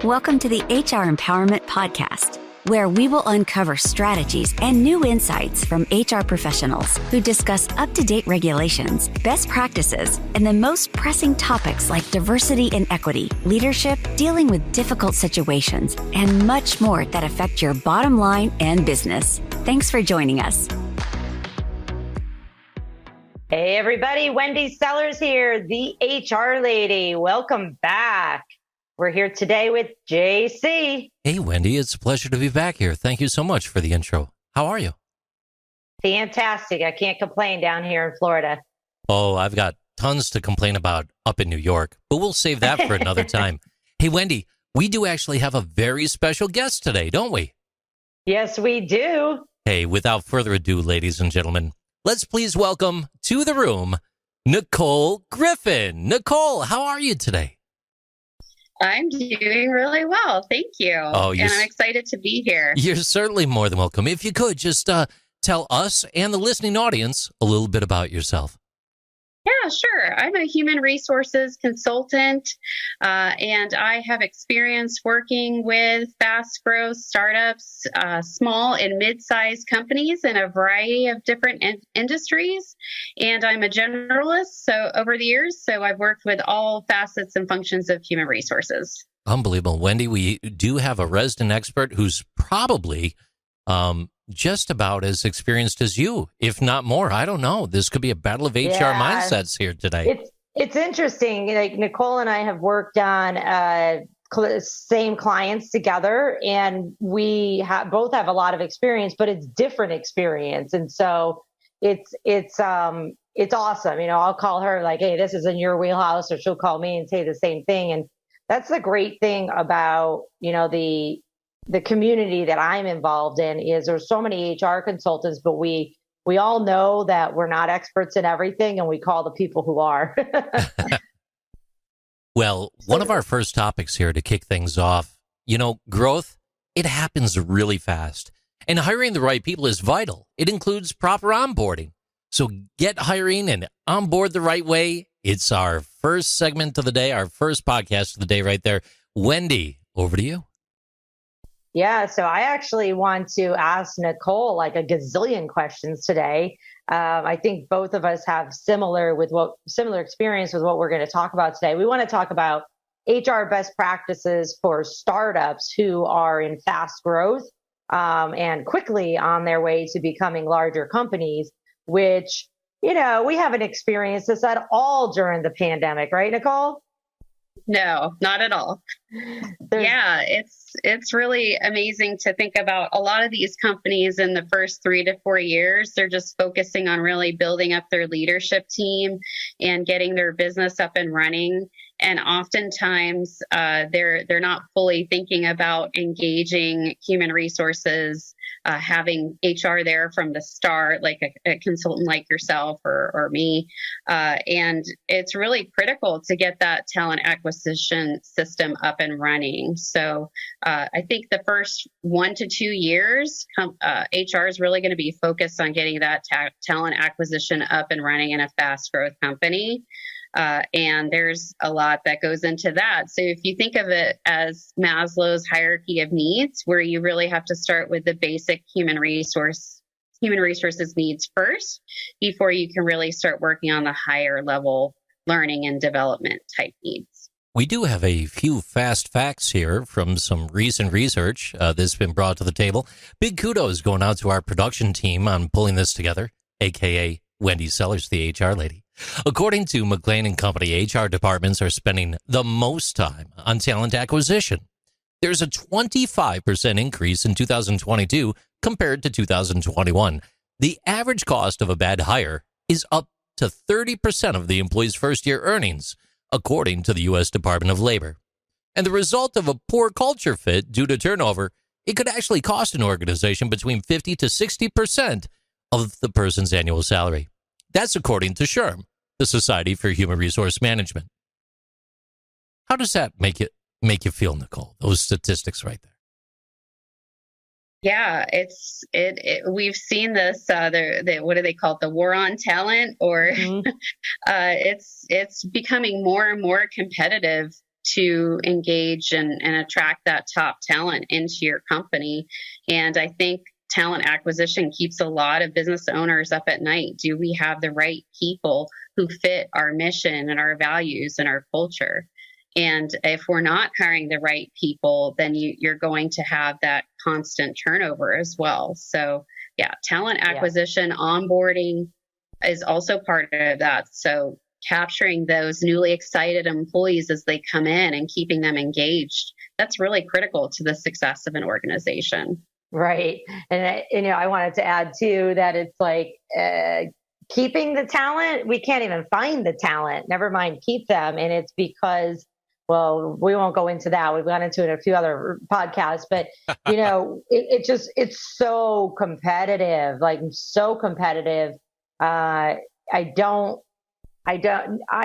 Welcome to the HR Empowerment Podcast, where we will uncover strategies and new insights from HR professionals who discuss up-to-date regulations, best practices, and the most pressing topics like diversity and equity, leadership, dealing with difficult situations, and much more that affect your bottom line and business. Thanks for joining us. Hey everybody, Wendy Sellers here, the HR lady. Welcome back. We're here today with JC. Hey Wendy, it's a pleasure to be back here. Thank you so much for the intro. How are you? Fantastic. I can't complain down here in Florida. Oh, I've got tons to complain about up in New York, but we'll save that for another time. Hey Wendy, we do actually have a very special guest today, don't we? Yes, we do. Hey, without further ado, ladies and gentlemen, let's please welcome to the room, Nicole Griffin. Nicole, how are you today? I'm doing really well. Thank you. Oh, and I'm excited to be here. You're certainly more than welcome. If you could just tell us and the listening audience a little bit about yourself. Yeah, sure. I'm a human resources consultant, and I have experience working with fast growth startups, small and mid-sized companies in a variety of different industries. And I'm a generalist. So over the years, I've worked with all facets and functions of human resources. Unbelievable. Wendy, we do have a resident expert who's probably just about as experienced as you, if not more. I don't know. This could be a battle of HR mindsets here today. It's interesting. Like Nicole and I have worked on same clients together, and we both have a lot of experience, but it's different experience. And so it's awesome. You know, I'll call her like, hey, this is in your wheelhouse, or she'll call me and say the same thing. And that's the great thing about, you know, the community that I'm involved in is there's so many HR consultants, but we all know that we're not experts in everything, and we call the people who are. Well, one of our first topics here to kick things off, you know, growth, it happens really fast. And hiring the right people is vital. It includes proper onboarding. So get hiring and onboard the right way. It's our first segment of the day, our first podcast of the day right there. Wendy, over to you. Yeah, so I actually want to ask Nicole like a gazillion questions today. I think both of us have similar experience with what we're going to talk about today. We want to talk about HR best practices for startups who are in fast growth and quickly on their way to becoming larger companies, which, you know, we haven't experienced this at all during the pandemic, right, Nicole? No, not at all. Yeah, it's really amazing to think about a lot of these companies in the first 3 to 4 years. They're just focusing on really building up their leadership team and getting their business up and running. And oftentimes they're not fully thinking about engaging human resources, having HR there from the start, like a consultant like yourself or me. And it's really critical to get that talent acquisition system up and running. So I think the first 1 to 2 years, HR is really going to be focused on getting that talent acquisition up and running in a fast growth company. And there's a lot that goes into that. So if you think of it as Maslow's hierarchy of needs, where you really have to start with the basic human resources needs first, before you can really start working on the higher level learning and development type needs. We do have a few fast facts here from some recent research that's been brought to the table. Big kudos going out to our production team on pulling this together, aka Wendy Sellers, the HR lady. According to McLean & Company, HR departments are spending the most time on talent acquisition. There's a 25% increase in 2022 compared to 2021. The average cost of a bad hire is up to 30% of the employee's first-year earnings, according to the U.S. Department of Labor. And the result of a poor culture fit due to turnover, it could actually cost an organization between 50 to 60% of the person's annual salary. That's according to SHRM, the Society for Human Resource Management. How does that make you feel, Nicole? Those statistics right there. Yeah, we've seen this. What do they call it? The war on talent, or it's becoming more and more competitive to engage and attract that top talent into your company. And I think talent acquisition keeps a lot of business owners up at night. Do we have the right people who fit our mission and our values and our culture? And if we're not hiring the right people, then you're going to have that constant turnover as well. So yeah, talent acquisition, onboarding is also part of that. So capturing those newly excited employees as they come in and keeping them engaged, that's really critical to the success of an organization. Right. And, I wanted to add too, that it's like keeping the talent, we can't even find the talent, never mind keep them. And it's because, well, we won't go into that. We've gone into it in a few other podcasts, but it's so competitive, like so competitive. I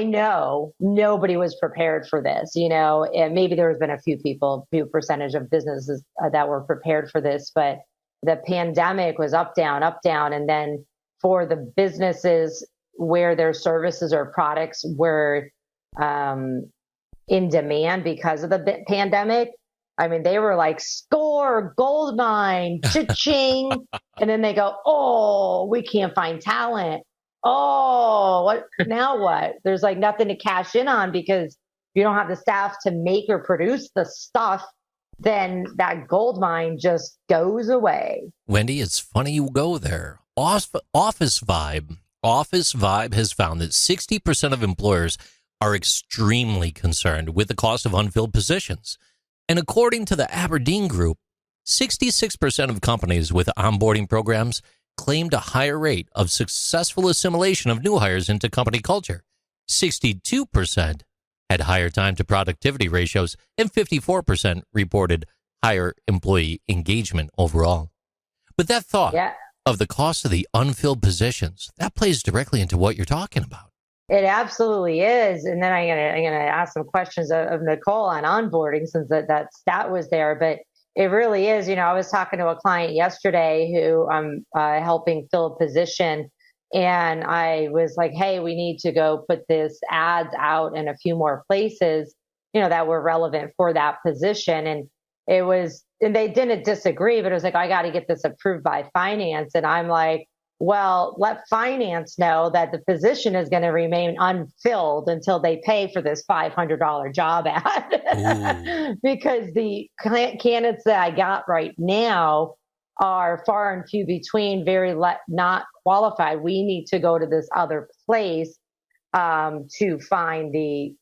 know nobody was prepared for this, and maybe there's been a few percentage of businesses that were prepared for this, but the pandemic was up, down. And then for the businesses where their services or products were in demand because of the pandemic, I mean, they were like, score, gold mine, cha-ching. And then they go, oh, we can't find talent. Oh, what now? What? There's like nothing to cash in on because you don't have the staff to make or produce the stuff. Then that gold mine just goes away. Wendy, it's funny you go there. Office Vibe has found that 60% of employers are extremely concerned with the cost of unfilled positions. And according to the Aberdeen Group, 66% of companies with onboarding programs claimed a higher rate of successful assimilation of new hires into company culture. 62% had higher time to productivity ratios, and 54% reported higher employee engagement overall. But that thought of the cost of the unfilled positions, that plays directly into what you're talking about. It absolutely is. And then I'm gonna ask some questions of Nicole on onboarding since that stat was there, but it really is. I was talking to a client yesterday who I'm helping fill a position, and I was like, hey, we need to go put this ads out in a few more places, that were relevant for that position. And they didn't disagree, but it was like, I got to get this approved by finance. And I'm like, well, let finance know that the position is going to remain unfilled until they pay for this $500 job ad. Because the candidates that I got right now are far and few between, not qualified. We need to go to this other place to find the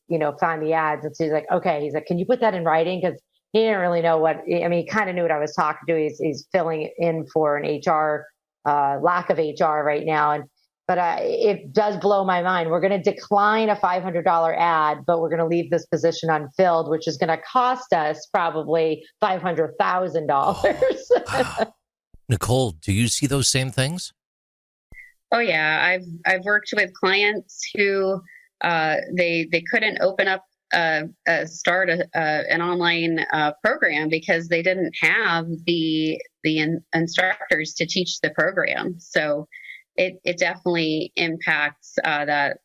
ads. And so he's like, okay. He's like, can you put that in writing? Because he didn't really know he kind of knew what I was talking to. He's filling in for an HR lack of HR right now. But it does blow my mind. We're going to decline a $500 ad, but we're going to leave this position unfilled, which is going to cost us probably $500,000. Wow. Nicole, do you see those same things? Oh yeah, I've worked with clients who they couldn't open up start an online program because they didn't have the instructors to teach the program. So it definitely impacts that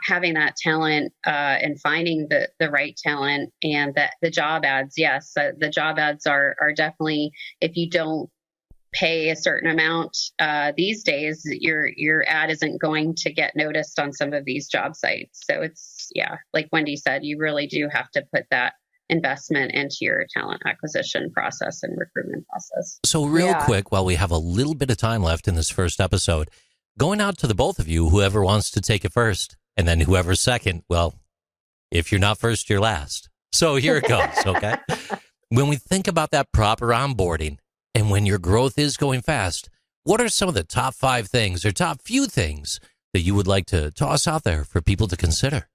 having that talent and finding the right talent, and that the job ads. Yes, the job ads are definitely, if you don't pay a certain amount these days, your ad isn't going to get noticed on some of these job sites. So it's, like Wendy said, you really do have to put that investment into your talent acquisition process and recruitment process. So real quick, while we have a little bit of time left in this first episode, going out to the both of you, whoever wants to take it first, and then whoever's second, well, if you're not first, you're last. So here it goes, okay? When we think about that proper onboarding, and when your growth is going fast, what are some of the top 5 things or top few things that you would like to toss out there for people to consider?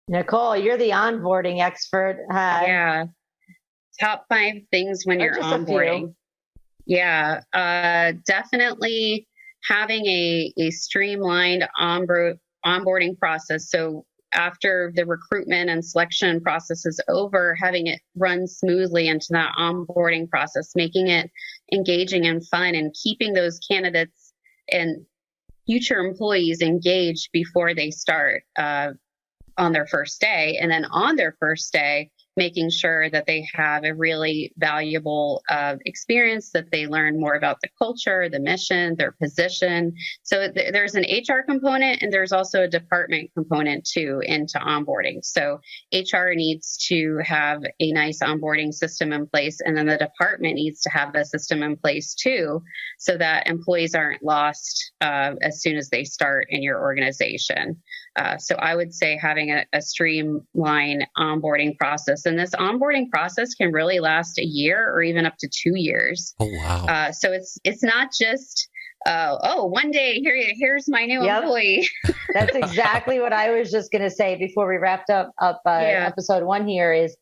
Nicole, you're the onboarding expert. Yeah. Top 5 things when you're onboarding. Yeah. Definitely having a streamlined onboarding process. So after the recruitment and selection process is over, having it run smoothly into that onboarding process, making it engaging and fun, and keeping those candidates and future employees engaged before they start. on their first day. And then on their first day, making sure that they have a really valuable experience, that they learn more about the culture, the mission, their position. So there's an HR component, and there's also a department component too into onboarding. So HR needs to have a nice onboarding system in place, and then the department needs to have a system in place too, so that employees aren't lost as soon as they start in your organization. So I would say having a streamlined onboarding process. And this onboarding process can really last a year or even up to 2 years. Oh, wow. So it's not just, one day here's my new employee. That's exactly what I was just going to say before we wrapped up episode 1 here is,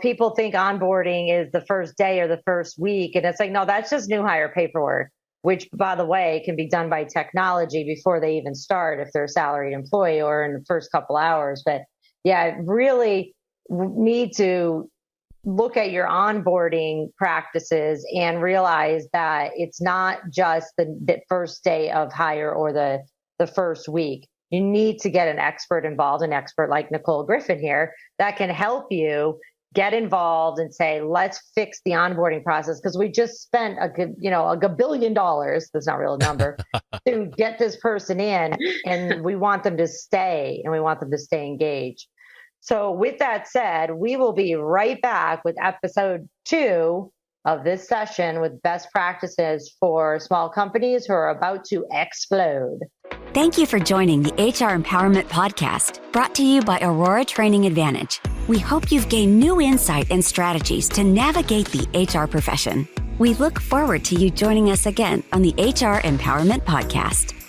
people think onboarding is the first day or the first week. And it's like, no, that's just new hire paperwork, which, by the way, can be done by technology before they even start if they're a salaried employee or in the first couple hours. But yeah, really need to look at your onboarding practices and realize that it's not just the first day of hire or the first week. You need to get an expert involved, an expert like Nicole Griffin here that can help you get involved and say, let's fix the onboarding process, because we just spent a $1 billion, that's not a real number, to get this person in, and we want them to stay, and we want them to stay engaged. So with that said, we will be right back with episode 2 of this session with best practices for small companies who are about to explode. Thank you for joining the HR Empowerment Podcast, brought to you by Aurora Training Advantage. We hope you've gained new insight and strategies to navigate the HR profession. We look forward to you joining us again on the HR Empowerment Podcast.